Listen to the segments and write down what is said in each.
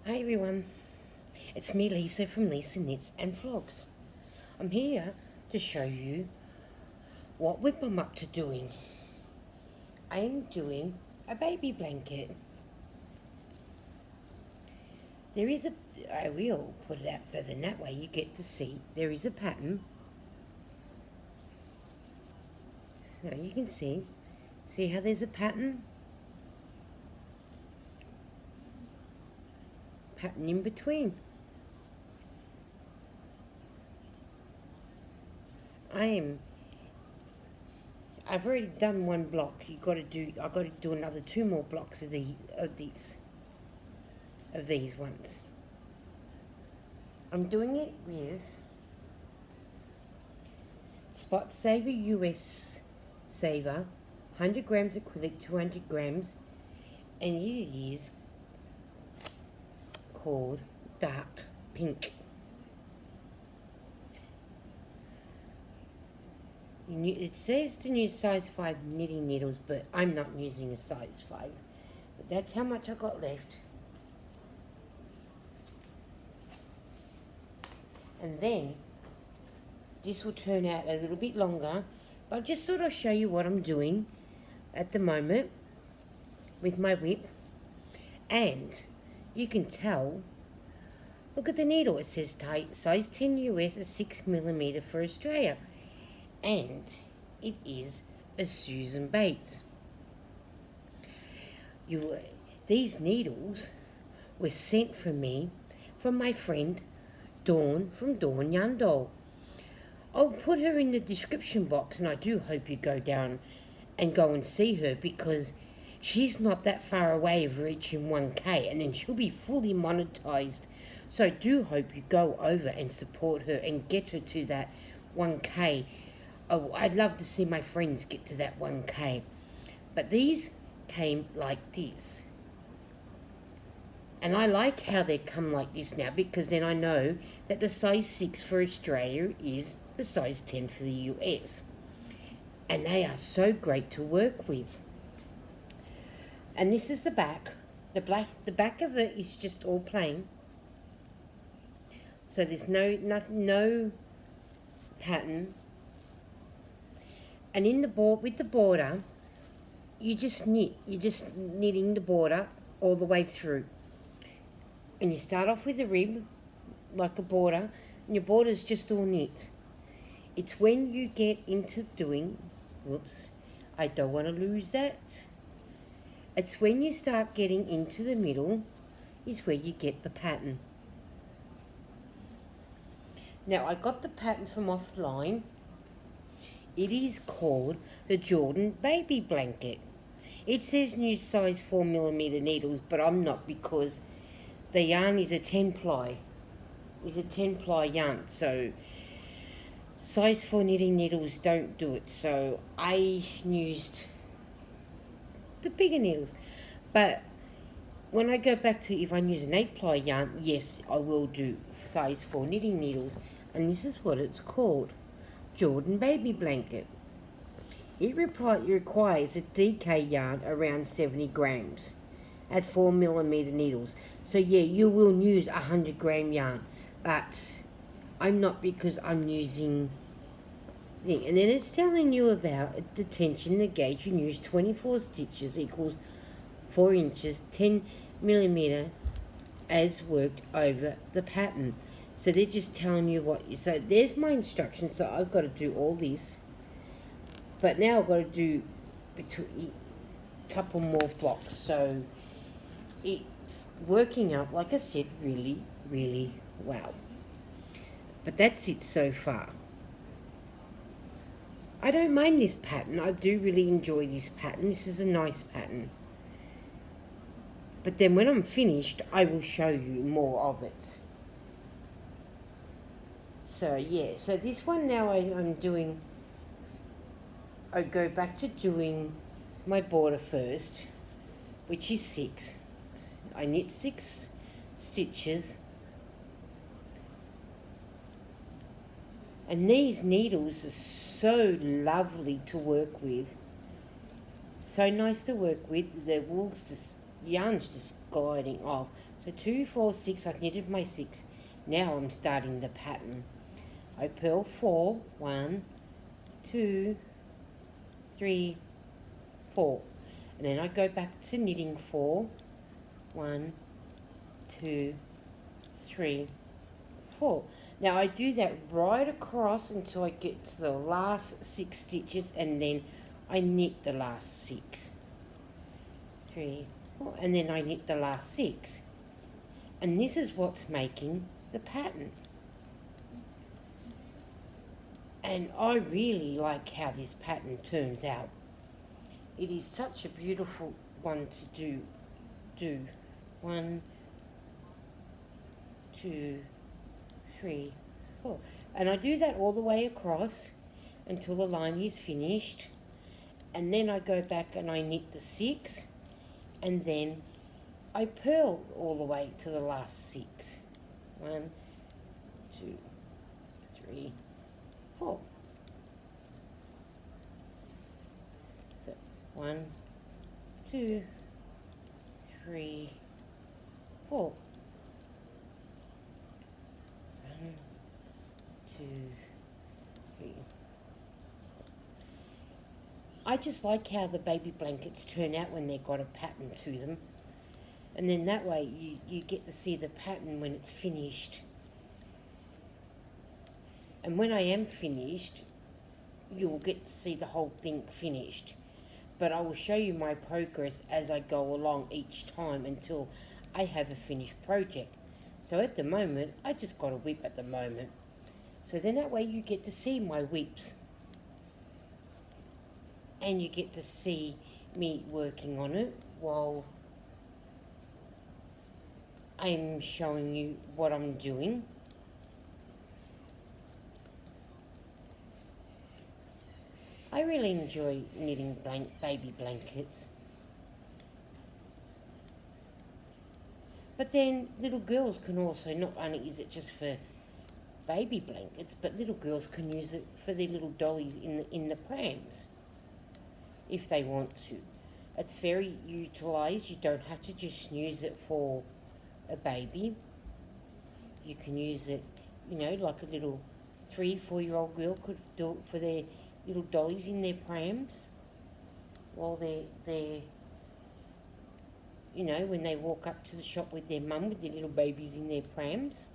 Hi everyone, it's me Lisa from Lisa Knits and Vlogs. I'm here to show you what whip I'm up to doing. I am doing a baby blanket. I will put it out so then that way you get to see there is a pattern. So you can see how there's a pattern in between. I've already done one block. I've got to do another two more blocks of these ones. I'm doing it with Spot Saver US Saver, 100 grams acrylic, 200 grams, and it is called Dark Pink. It says to use size 5 knitting needles, but I'm not using a size 5. But that's how much I got left. And then this will turn out a little bit longer, but I'll just sort of show you what I'm doing at the moment with my whip. And you can tell, look at the needle, it says size 10 US, a 6mm for Australia. And it is a Susan Bates. These needles were sent from me from my friend Dawn from Dawn Yarn Doll. I'll put her in the description box, and I do hope you go down and go and see her, because she's not that far away of reaching 1K, and then she'll be fully monetized. So I do hope you go over and support her and get her to that 1K. Oh, I'd love to see my friends get to that 1K. But these came like this. And I like how they come like this now, because then I know that the size 6 for Australia is the size 10 for the US. And they are so great to work with. And this is the back. The back of it is just all plain. So there's no pattern. And with the border, you're just knitting the border all the way through. And you start off with a rib, like a border, and your border's just all knit. It's when you get into doing, I don't want to lose that. It's when you start getting into the middle is where you get the pattern. Now, I got the pattern from offline. It is called the Jordan Baby Blanket. It says new size 4mm needles, but I'm not, because the yarn is a 10 ply. It's a 10 ply yarn, so size 4 knitting needles don't do it. So I used the bigger needles. But when I go back to if I use an 8 ply yarn, yes, I will do size 4 knitting needles. And this is what it's called. Jordan Baby Blanket. It requires a DK yarn around 70 grams at 4mm needles. So yeah, you will use 100 gram yarn, but I'm not, because I'm using thing. And then it's telling you about the tension, the gauge. You use 24 stitches equals 4 inches, 10mm as worked over the pattern. So they're just telling you so there's my instructions. So I've got to do all this. But now I've got to do a couple more blocks. So it's working out, like I said, really, really well. But that's it so far. I don't mind this pattern. I do really enjoy this pattern. This is a nice pattern. But then when I'm finished, I will show you more of it. So yeah, so this one now I'm doing, I go back to doing my border first, which is 6. I knit 6 stitches. And these needles are so lovely to work with. So nice to work with. The wool's yarn's just gliding off. So 2, 4, 6, I've knitted my 6. Now I'm starting the pattern. I purl 4, 1, 2, 3, 4. And then I go back to knitting 4, 1, 2, 3, 4. Now I do that right across until I get to the last 6 stitches, and then I knit the last 6. 3, 4, and then I knit the last 6. And this is what's making the pattern. And I really like how this pattern turns out. It is such a beautiful one to do. 1, 2, 3, 4. And I do that all the way across until the line is finished. And then I go back and I knit the 6. And then I purl all the way to the last 6. 1, 2, 3, 4. So 1, 2, 3, 4. 1, 2, 3. I just like how the baby blankets turn out when they've got a pattern to them. And then that way you get to see the pattern when it's finished. And when I am finished, you'll get to see the whole thing finished. But I will show you my progress as I go along each time until I have a finished project. So at the moment, I just got a whip at the moment. So then that way you get to see my whips. And you get to see me working on it while I'm showing you what I'm doing. I really enjoy knitting baby blankets. But then little girls can also, not only is it just for baby blankets, but little girls can use it for their little dollies in the prams if they want to. It's very utilised. You don't have to just use it for a baby. You can use it, you know, like a little 3-4-year-old girl could do it for their little dollies in their prams while they're you know, when they walk up to the shop with their mum with their little babies in their prams.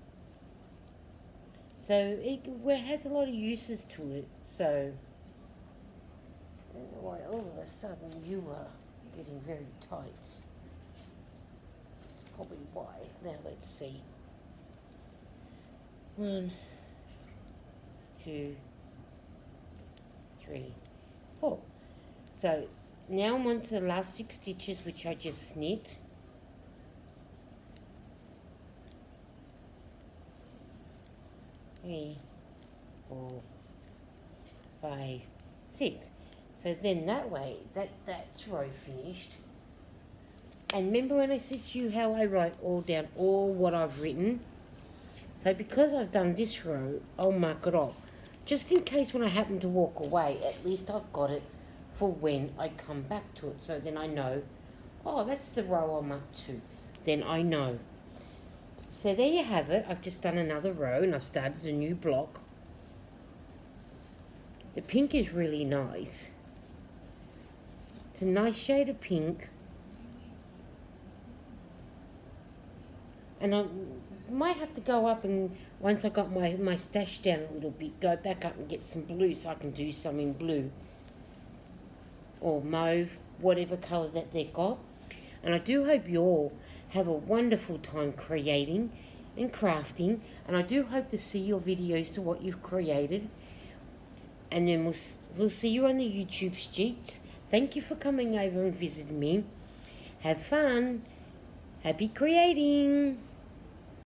So it has a lot of uses to it. So I don't know why all of a sudden you are getting very tight. That's probably why. Now let's see. 1, 2, 3, 4. So now I'm on to the last 6 stitches, which I just knit. Three, 4, 5, 6. So then that way, that's row finished. And remember when I said to you how I write all down, all what I've written? So because I've done this row, I'll mark it off. Just in case when I happen to walk away, at least I've got it for when I come back to it. So then I know, oh, that's the row I'm up to. Then I know. So there you have it. I've just done another row and I've started a new block. The pink is really nice. It's a nice shade of pink. And I might have to go up and, once I got my stash down a little bit, go back up and get some blue so I can do some in blue. Or mauve, whatever colour that they've got. And I do hope you all have a wonderful time creating and crafting. And I do hope to see your videos to what you've created. And then we'll see you on the YouTube streets. Thank you for coming over and visiting me. Have fun. Happy creating.